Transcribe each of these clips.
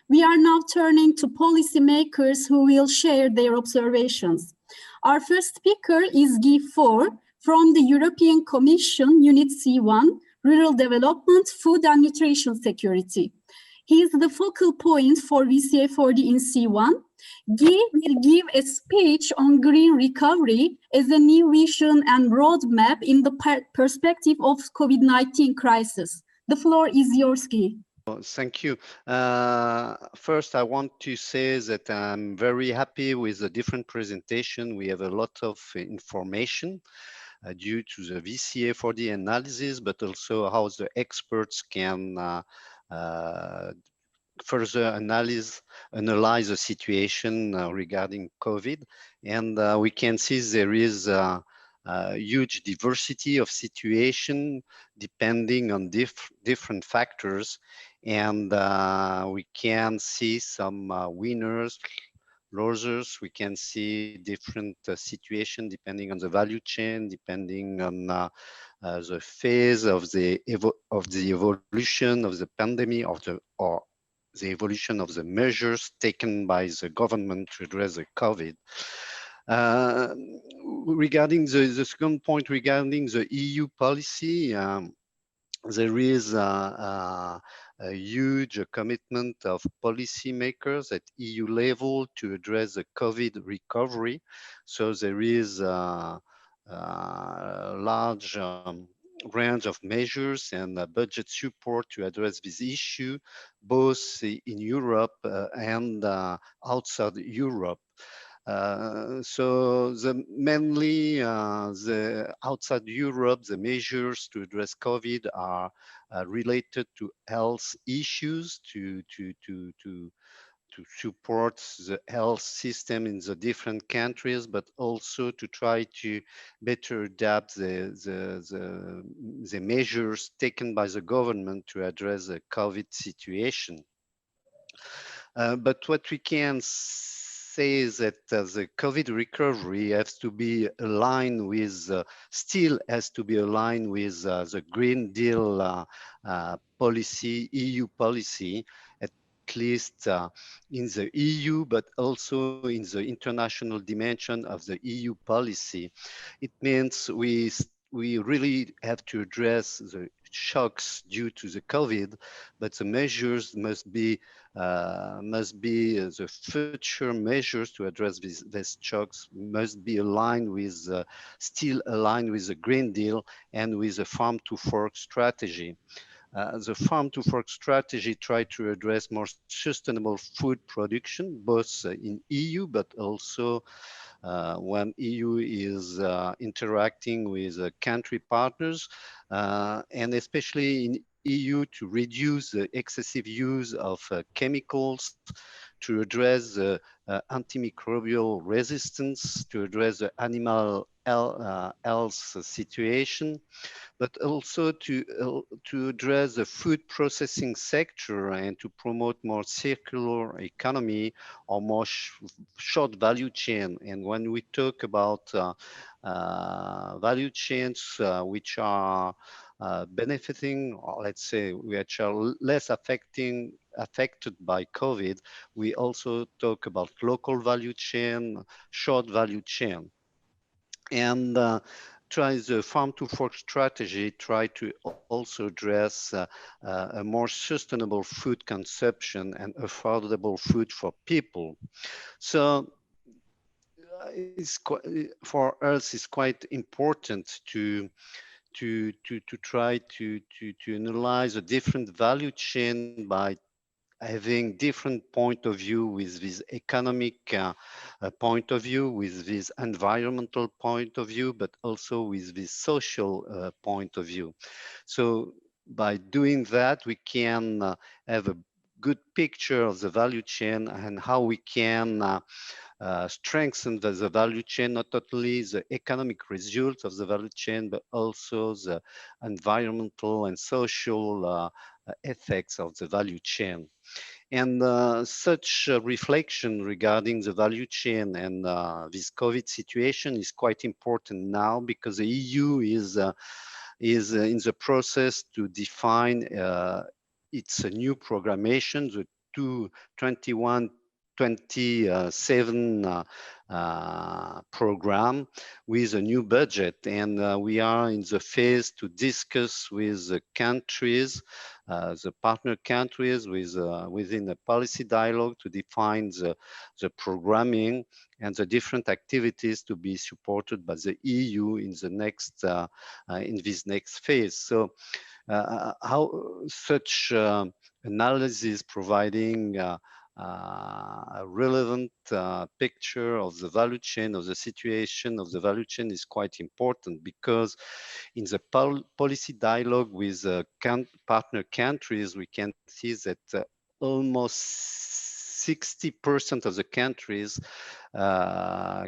we are now turning to policymakers who will share their observations. Our first speaker is Guy Faure from the European Commission, Unit C1, Rural Development, Food and Nutrition Security. He is the focal point for VCA4D in C1. Guy will give a speech on green recovery as a new vision and roadmap in the perspective of COVID-19 crisis. The floor is yours, Guy. Thank you. First, I want to say that I'm very happy with the different presentation. We have a lot of information due to the VCA4D analysis, but also how the experts can further analyze the situation regarding COVID. And we can see there is a huge diversity of situation depending on different factors. And we can see some winners, losers. We can see different situation depending on the value chain, depending on the phase of the evolution of the pandemic, or the evolution of the measures taken by the government to address the COVID. Regarding the second point, regarding the EU policy, there is a huge commitment of policymakers at EU level to address the COVID recovery. So there is a large range of measures and budget support to address this issue, both in Europe and outside Europe. So mainly the outside Europe, the measures to address COVID are related to health issues, to support the health system in the different countries, but also to try to better adapt the measures taken by the government to address the COVID situation. But what we can say is that the COVID recovery has to be aligned with, still has to be aligned with the Green Deal policy, EU policy, at least in the EU, but also in the international dimension of the EU policy. It means we really have to address the shocks due to the COVID, but the measures must be the future measures to address these shocks must be aligned with, still aligned with the Green Deal and with the Farm to Fork strategy. The Farm to Fork strategy tried to address more sustainable food production, both in EU, but also when EU is interacting with country partners, and especially in EU to reduce the excessive use of chemicals, to address the antimicrobial resistance, to address the animal health situation, but also to address the food processing sector and to promote more circular economy or more short value chain. And when we talk about value chains which are benefiting, or let's say which are less affected by COVID, we also talk about local value chain, short value chain. And the Farm to Fork strategy try to also address a more sustainable food consumption and affordable food for people. So for us, it's quite important to try to analyze a different value chain by having different point of view, with this economic point of view, with this environmental point of view, but also with this social point of view. So by doing that, we can have a good picture of the value chain and how we can strengthen the value chain, not only the economic results of the value chain, but also the environmental and social effects of the value chain. And such reflection regarding the value chain and this COVID situation is quite important now, because the EU is in the process to define its new programmation, the 21-27 program with a new budget, and we are in the phase to discuss with the countries, the partner countries, within the policy dialogue to define the programming and the different activities to be supported by the EU in the next in this next phase. So how such analysis providing a relevant picture of the value chain, of the situation of the value chain is quite important, because in the policy dialogue with partner countries, we can see that almost 60% of the countries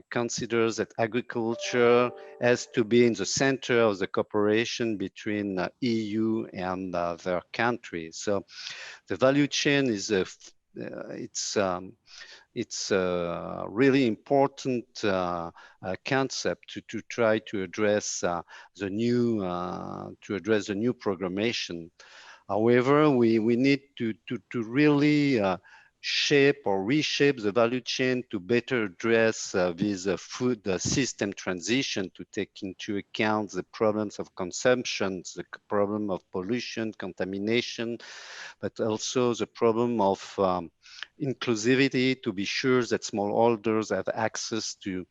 considers that agriculture has to be in the center of the cooperation between EU and their countries. So the value chain is it's a really important concept to try to address the new programmation. However, we need to really shape or reshape the value chain to better address this food system transition, to take into account the problems of consumption, the problem of pollution, contamination, but also the problem of inclusivity, to be sure that smallholders have access to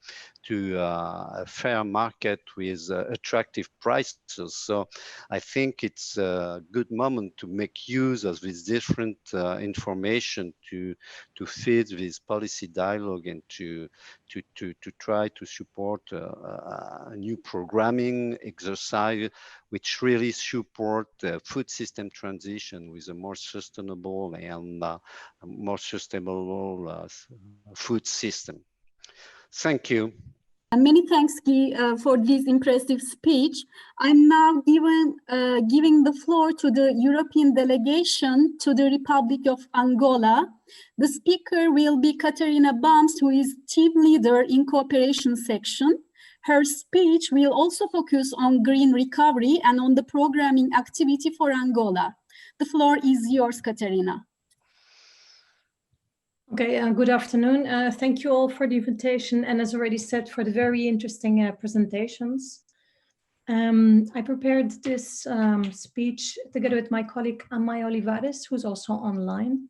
a fair market with attractive prices. So I think it's a good moment to make use of this different information to feed this policy dialogue and to try to support a new programming exercise which really support food system transition with a more sustainable and more sustainable food system. Thank you. Many thanks, Guy, for this impressive speech. I'm now giving the floor to the European delegation to the Republic of Angola. The speaker will be Catharina Bamps, who is team leader in cooperation section. Her speech will also focus on green recovery and on the programming activity for Angola. The floor is yours, Catharina. Okay, good afternoon. Thank you all for the invitation, and as already said, for the very interesting presentations. I prepared this speech together with my colleague Amaya Olivares, who's also online.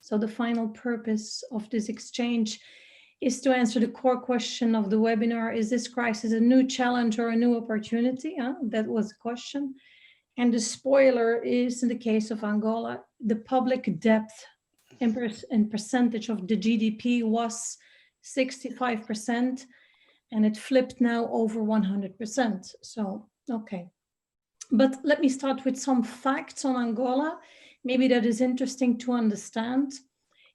So the final purpose of this exchange is to answer the core question of the webinar: is this crisis a new challenge or a new opportunity? That was the question. And the spoiler is, in the case of Angola, the public debt in percentage of the GDP was 65%, and it flipped now over 100%. So, okay. But let me start with some facts on Angola. Maybe that is interesting to understand.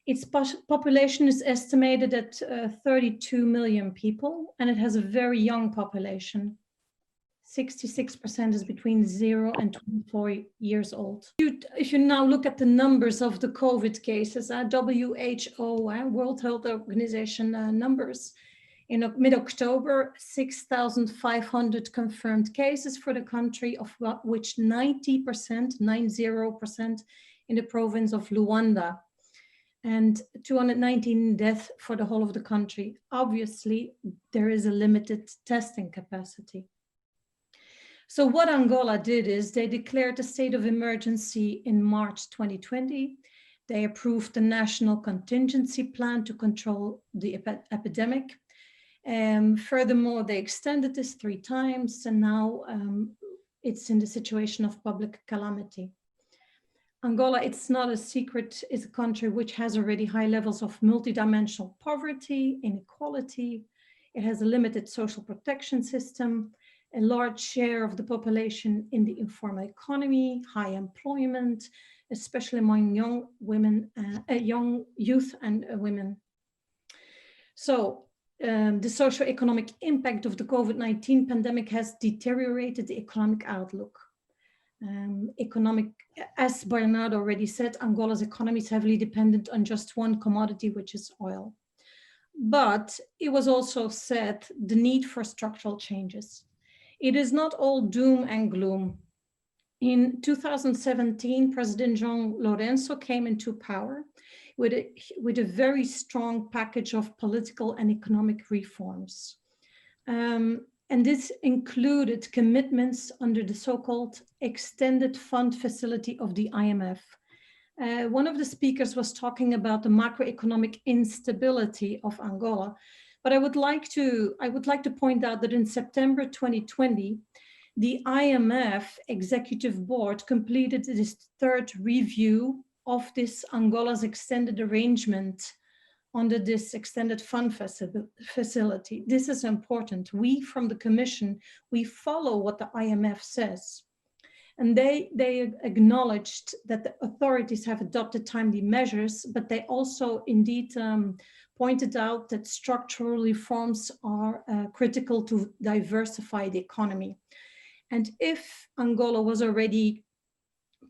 Its population is estimated at 32 million people, and it has a very young population. 66% is between 0 and 24 years old. If you now look at the numbers of the COVID cases, WHO, World Health Organization numbers, in mid-October, 6,500 confirmed cases for the country, of which 90% in the province of Luanda, and 219 deaths for the whole of the country. Obviously, there is a limited testing capacity. So what Angola did is they declared a state of emergency in March 2020. They approved the national contingency plan to control the epidemic. Furthermore, they extended this 3 times, and now it's in the situation of public calamity. Angola, it's not a secret, is a country which has already high levels of multidimensional poverty, inequality. It has a limited social protection system, a large share of the population in the informal economy, high employment, especially among young women, young youth and women. So the socio-economic impact of the COVID-19 pandemic has deteriorated the economic outlook. As Bernard already said, Angola's economy is heavily dependent on just one commodity, which is oil. But it was also said the need for structural changes. It is not all doom and gloom. In 2017, President João Lourenço came into power with a very strong package of political and economic reforms. And this included commitments under the so-called extended fund facility of the IMF. One of the speakers was talking about the macroeconomic instability of Angola, but I would like to point out that in September 2020, the IMF Executive Board completed this third review of this Angola's extended arrangement under this extended fund facility. This is important. We from the Commission, we follow what the IMF says. And they acknowledged that the authorities have adopted timely measures, but they also indeed pointed out that structural reforms are critical to diversify the economy. And if Angola was already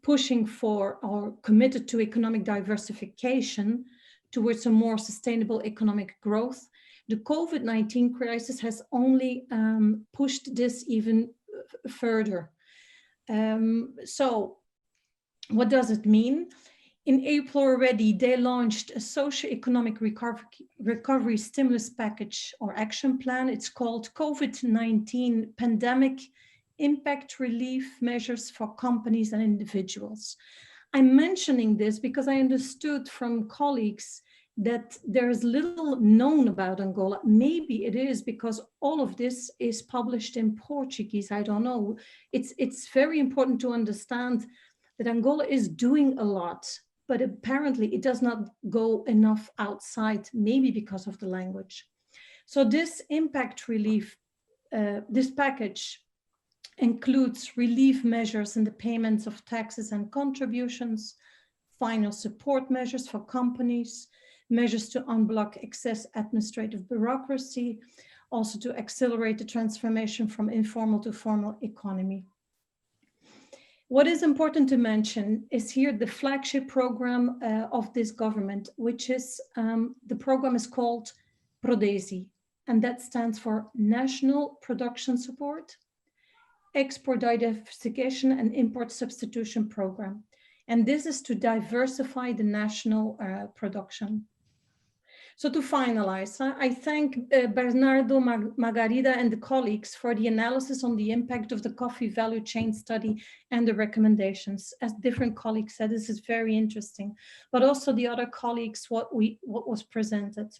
pushing for or committed to economic diversification towards a more sustainable economic growth, the COVID-19 crisis has only pushed this even further. So what does it mean? In April already, they launched a socio-economic recovery stimulus package or action plan. It's called COVID-19 Pandemic Impact Relief Measures for Companies and Individuals. I'm mentioning this because I understood from colleagues that there is little known about Angola. Maybe it is because all of this is published in Portuguese. I don't know. It's very important to understand that Angola is doing a lot, but apparently it does not go enough outside, maybe because of the language. So this impact relief, this package includes relief measures in the payments of taxes and contributions, final support measures for companies, measures to unblock excess administrative bureaucracy, also to accelerate the transformation from informal to formal economy. What is important to mention is here the flagship program of this government, which is, the program is called PRODESI, and that stands for National Production Support, Export Diversification and Import Substitution Program. And this is to diversify the national production. So to finalize, I thank Bernardo, Margarida and the colleagues for the analysis on the impact of the coffee value chain study and the recommendations. As different colleagues said, this is very interesting, but also the other colleagues, what was presented.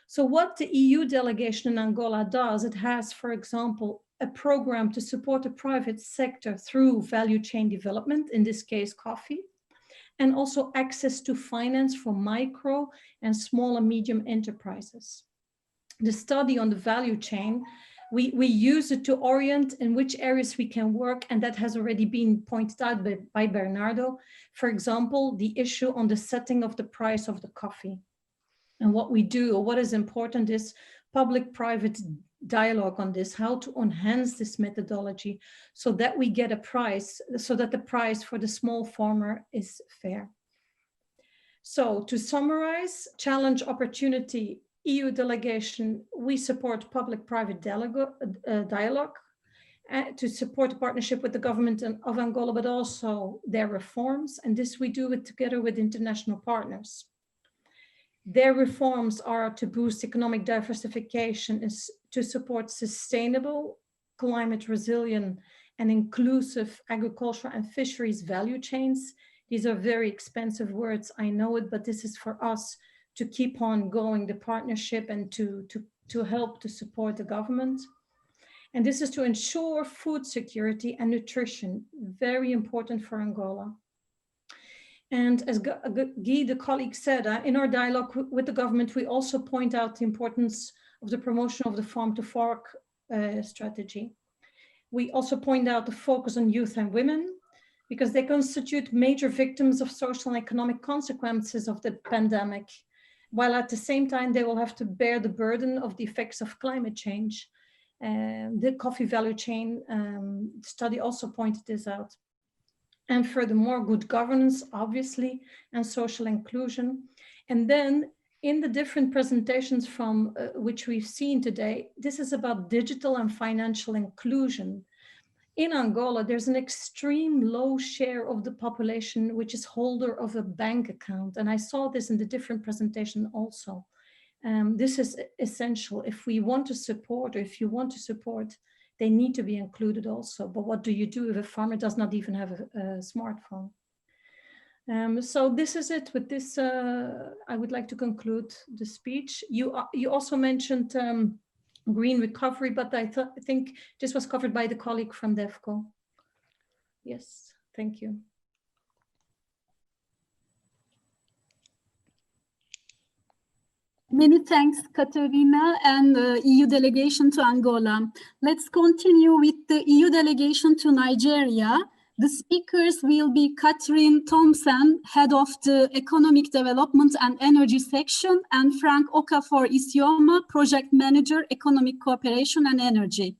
So what the EU delegation in Angola does, it has, for example, a program to support the private sector through value chain development, in this case, coffee, and also access to finance for micro and small and medium enterprises. The study on the value chain, we use it to orient in which areas we can work, and that has already been pointed out by Bernardo. For example, the issue on the setting of the price of the coffee. And what we do, or what is important, is public-private dialogue on this, how to enhance this methodology so that we get a price, so that the price for the small farmer is fair. So to summarize, challenge, opportunity, EU delegation, we support public-private dialogue to support the partnership with the government of Angola, but also their reforms. And this we do it together with international partners. Their reforms are to boost economic diversification, is to support sustainable, climate resilient, and inclusive agriculture and fisheries value chains. These are very expensive words, I know it, but this is for us to keep on going the partnership and to help to support the government. And this is to ensure food security and nutrition, very important for Angola. And as Guy, the colleague said, in our dialogue with the government, we also point out the importance of the promotion of the farm to fork strategy. We also point out the focus on youth and women, because they constitute major victims of social and economic consequences of the pandemic, while at the same time, they will have to bear the burden of the effects of climate change. The coffee value chain study also pointed this out. And furthermore, good governance, obviously, and social inclusion. And then in the different presentations from which we've seen today, this is about digital and financial inclusion. in Angola, there's an extreme low share of the population which is holder of a bank account. And I saw this in the different presentation also. This is essential. If we want to support, or if you want to support, they need to be included also. But what do you do if a farmer does not even have a smartphone? So this is it. With this, I would like to conclude the speech. You also mentioned green recovery, but I think this was covered by the colleague from DEVCO. Yes, thank you. Many thanks, Catharina, and the EU delegation to Angola. Let's continue with the EU delegation to Nigeria. The speakers will be Katrine Thomsen, head of the Economic Development and Energy section, and Frank Okafor Isioma, project manager, Economic Cooperation and Energy.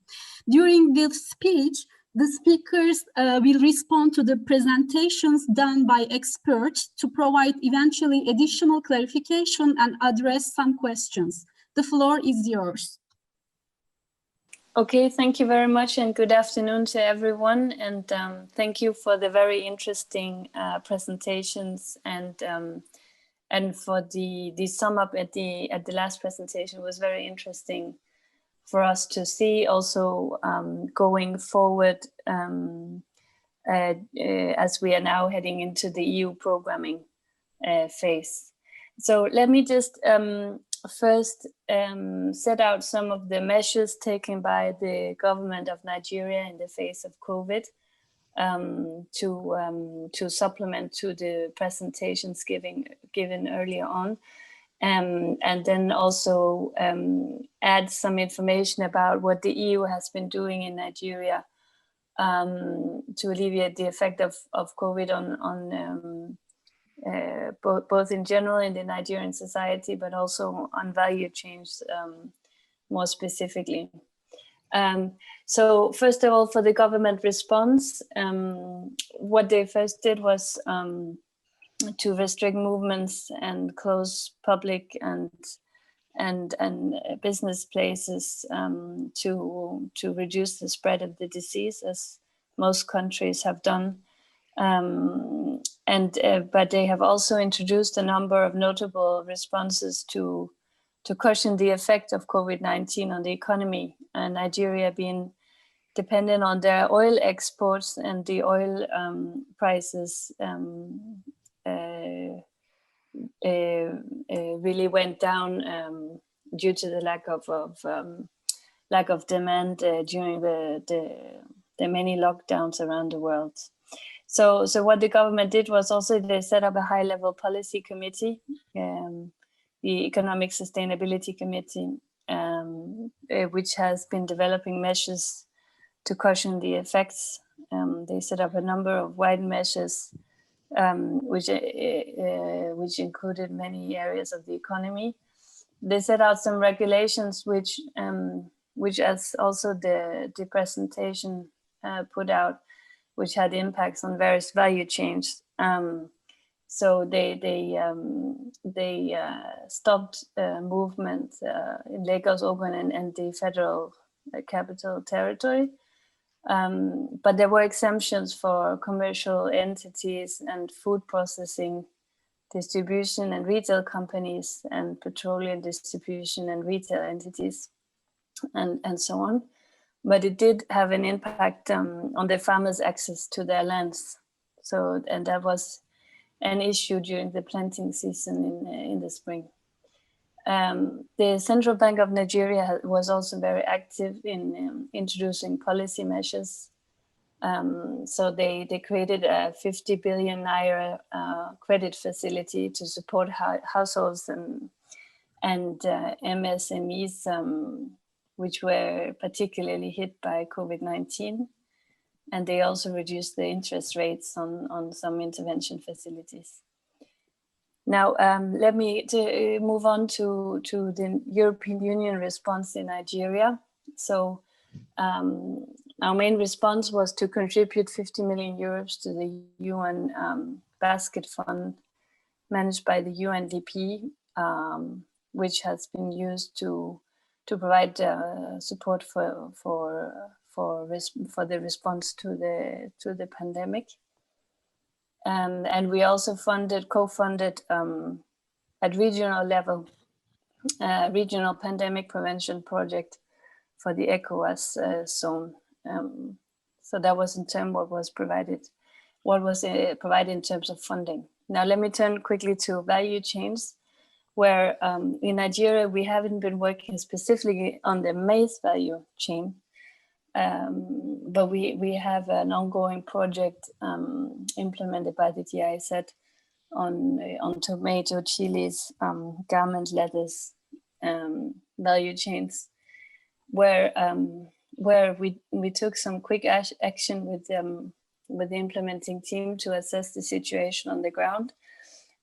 During this speech, the speakers will respond to the presentations done by experts to provide eventually additional clarification and address some questions. The floor is yours. Okay, thank you very much and good afternoon to everyone. And thank you for the very interesting presentations and for the sum up at the last presentation was very interesting for us to see also going forward as we are now heading into the EU programming phase. So let me just first set out some of the measures taken by the government of Nigeria in the face of COVID to supplement to the presentations given earlier on. And then also add some information about what the EU has been doing in Nigeria to alleviate the effect of COVID on both in general in the Nigerian society, but also on value chains more specifically. So first of all, for the government response, what they first did was to restrict movements and close public and business places to reduce the spread of the disease, as most countries have done. But they have also introduced a number of notable responses to cushion the effect of COVID-19 on the economy, and Nigeria being dependent on their oil exports, and the oil prices really went down due to the lack of demand during the many lockdowns around the world. So what the government did was also they set up a high-level policy committee, the Economic Sustainability Committee, which has been developing measures to cushion the effects. They set up a number of wide measures, which included many areas of the economy. They set out some regulations, which as also the presentation put out, which had impacts on various value chains. So they stopped movement in Lagos, Ogun, and the federal capital territory. But there were exemptions for commercial entities and food processing, distribution and retail companies, and petroleum distribution and retail entities, and so on. But it did have an impact on the farmers' access to their lands. And that was an issue during the planting season in the spring. The Central Bank of Nigeria was also very active in introducing policy measures. So they created a 50 billion naira credit facility to support households and MSMEs, which were particularly hit by COVID-19. And they also reduced the interest rates on some intervention facilities. Now, let me move on to the European Union response in Nigeria. So our main response was to contribute 50 million euros to the UN basket fund managed by the UNDP, which has been used to provide support for for the response to the pandemic. And we also co-funded at regional level, regional pandemic prevention project for the ECOWAS zone. So that was in terms what was provided in terms of funding. Now let me turn quickly to value chains, where in Nigeria we haven't been working specifically on the maize value chain, but we have an ongoing project implemented by the GIZ on tomato, chilies, garment, lettuce value chains, where we took some quick action with the implementing team to assess the situation on the ground,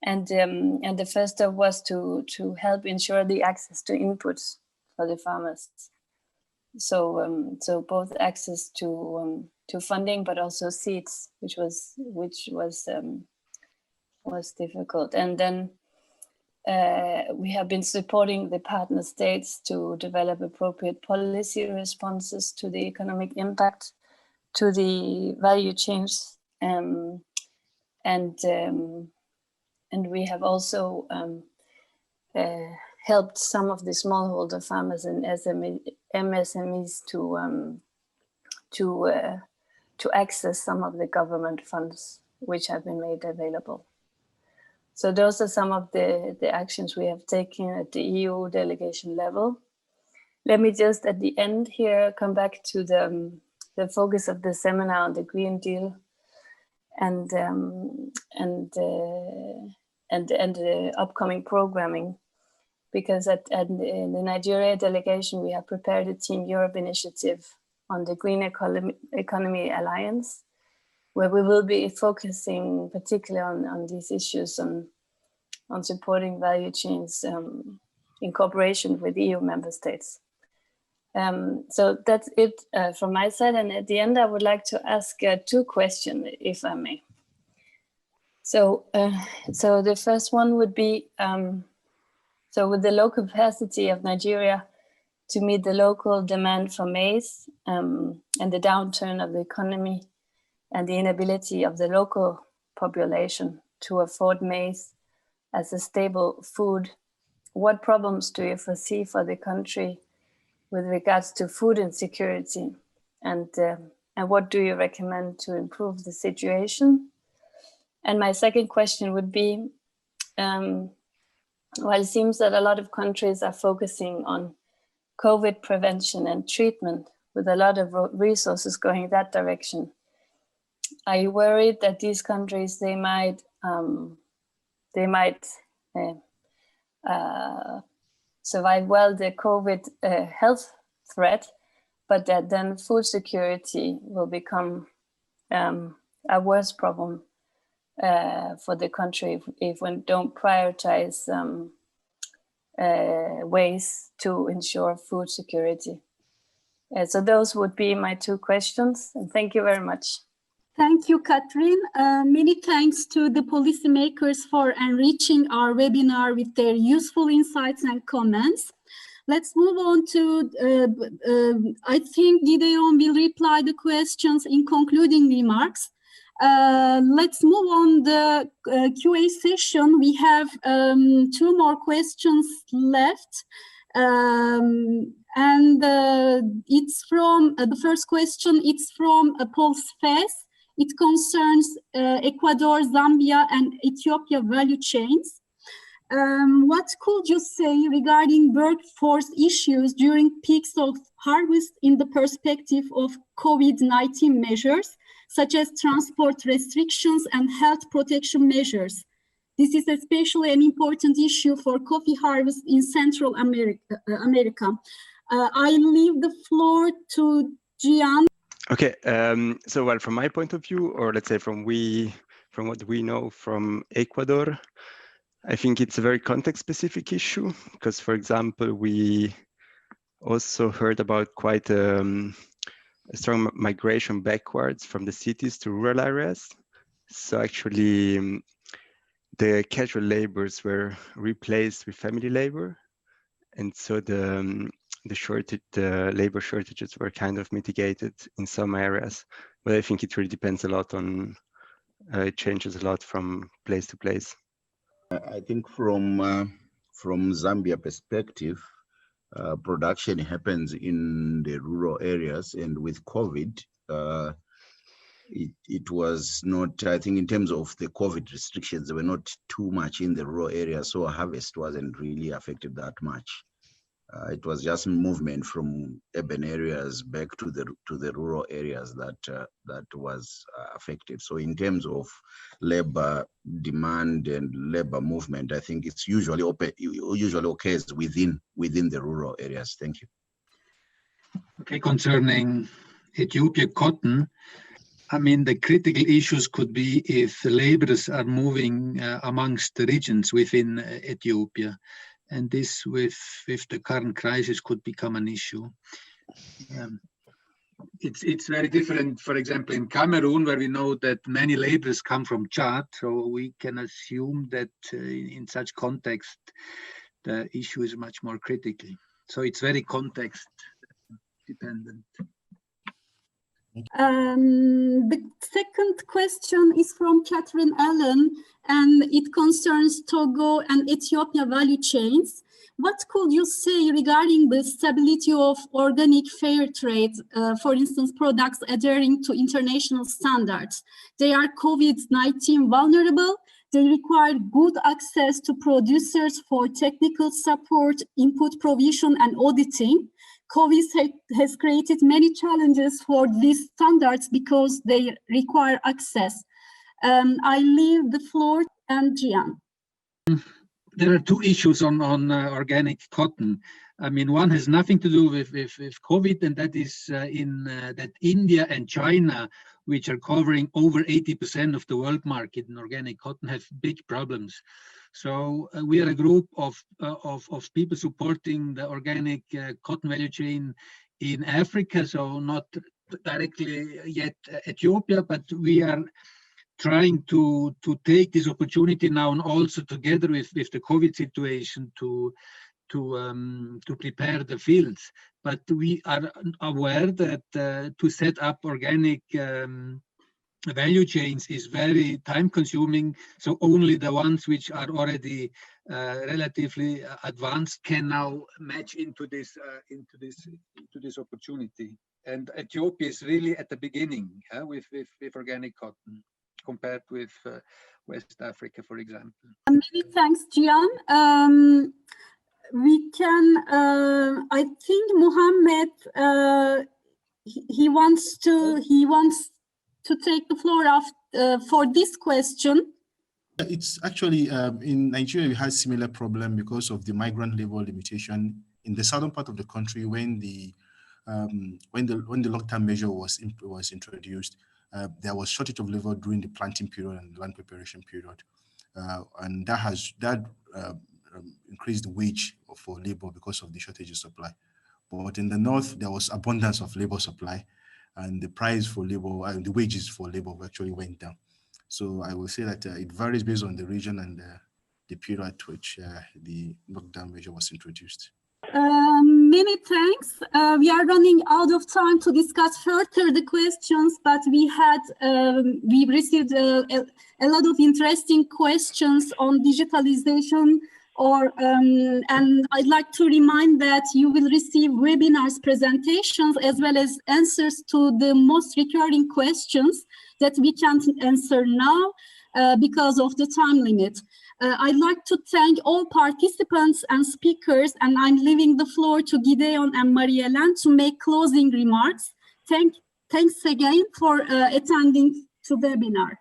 and the first step was to help ensure the access to inputs for the farmers. So both access to funding, but also seeds, which was difficult. And then we have been supporting the partner states to develop appropriate policy responses to the economic impact to the value chains, and we have also helped some of the smallholder farmers and MSMEs to access some of the government funds which have been made available. So those are some of the actions we have taken at the EU delegation level. Let me just at the end here come back to the focus of the seminar on the Green Deal and the upcoming programming, because in the Nigeria delegation we have prepared a Team Europe initiative on the Green Economy Alliance, where we will be focusing particularly on these issues on supporting value chains in cooperation with EU member states. So that's it from my side. And at the end, I would like to ask two questions, if I may. So the first one would be, so with the low capacity of Nigeria to meet the local demand for maize and the downturn of the economy and the inability of the local population to afford maize as a stable food, what problems do you foresee for the country with regards to food insecurity, and what do you recommend to improve the situation? And my second question would be, well, it seems that a lot of countries are focusing on COVID prevention and treatment, with a lot of resources going that direction. Are you worried that these countries, they might survive well the COVID health threat, but that then food security will become a worse problem for the country if we don't prioritize ways to ensure food security? So those would be my two questions, and thank you very much. Thank you, Katrine. Many thanks to the policymakers for enriching our webinar with their useful insights and comments. Let's move on to, I think Gideon will reply the questions in concluding remarks. Let's move on the QA session. We have two more questions left. It's from, the first question, it's from Paul Spes. It concerns Ecuador, Zambia, and Ethiopia value chains. What could you say regarding workforce issues during peaks of harvest in the perspective of COVID-19 measures, such as transport restrictions and health protection measures? This is especially an important issue for coffee harvest in Central America. I leave the floor to Gian. Okay, so well, from my point of view, or let's say from what we know from Ecuador, I think it's a very context-specific issue, because, for example, we also heard about quite a strong migration backwards from the cities to rural areas. So actually, the casual laborers were replaced with family labor, and so the labor shortages were kind of mitigated in some areas. But I think it really depends a lot on, it changes a lot from place to place. I think from Zambia perspective, production happens in the rural areas, and with COVID, it was not, I think in terms of the COVID restrictions, they were not too much in the rural areas, so harvest wasn't really affected that much. It was just movement from urban areas back to the rural areas that was affected. So in terms of labor demand and labor movement, I think it's usually occurs within the rural areas. Thank you. Okay, concerning Ethiopia cotton, I mean, the critical issues could be if the laborers are moving amongst the regions within Ethiopia. And this, with the current crisis, could become an issue. It's very different, for example, in Cameroon, where we know that many laborers come from Chad. So we can assume that in such context, the issue is much more critical. So it's very context dependent. The second question is from Katrine Allen, and it concerns Togo and Ethiopia value chains. What could you say regarding the stability of organic fair trade, for instance, products adhering to international standards? They are COVID-19 vulnerable. They require good access to producers for technical support, input provision, and auditing. COVID has created many challenges for these standards because they require access. I leave the floor to Gian. There are two issues on organic cotton. I mean, one has nothing to do with COVID, and that is that India and China, which are covering over 80% of the world market in organic cotton, have big problems. So we are a group of people supporting the organic cotton value chain in Africa, so not directly yet Ethiopia, but we are trying to take this opportunity now, and also together with the COVID situation to prepare the fields. But we are aware that to set up organic value chains is very time consuming, so only the ones which are already relatively advanced can now match into this opportunity. And Ethiopia is really at the beginning with organic cotton compared with West Africa, for example. Many thanks, Gian. We can, I think Mohammed, he wants to take the floor for this question. It's actually in Nigeria we had similar problem because of the migrant labor limitation in the southern part of the country when the lockdown measure was introduced. There was shortage of labor during the planting period and land preparation period, and that increased the wage for labor because of the shortage of supply. But in the north there was abundance of labor supply, and the price for labor and the wages for labor actually went down. So I will say that it varies based on the region and the period at which the lockdown measure was introduced. Many thanks. We are running out of time to discuss further the questions, but we received a lot of interesting questions on digitalization. And I'd like to remind that you will receive webinars, presentations, as well as answers to the most recurring questions that we can't answer now because of the time limit. I'd like to thank all participants and speakers, and I'm leaving the floor to Gideon and Marie-Hélène to make closing remarks. Thanks again for attending the webinar.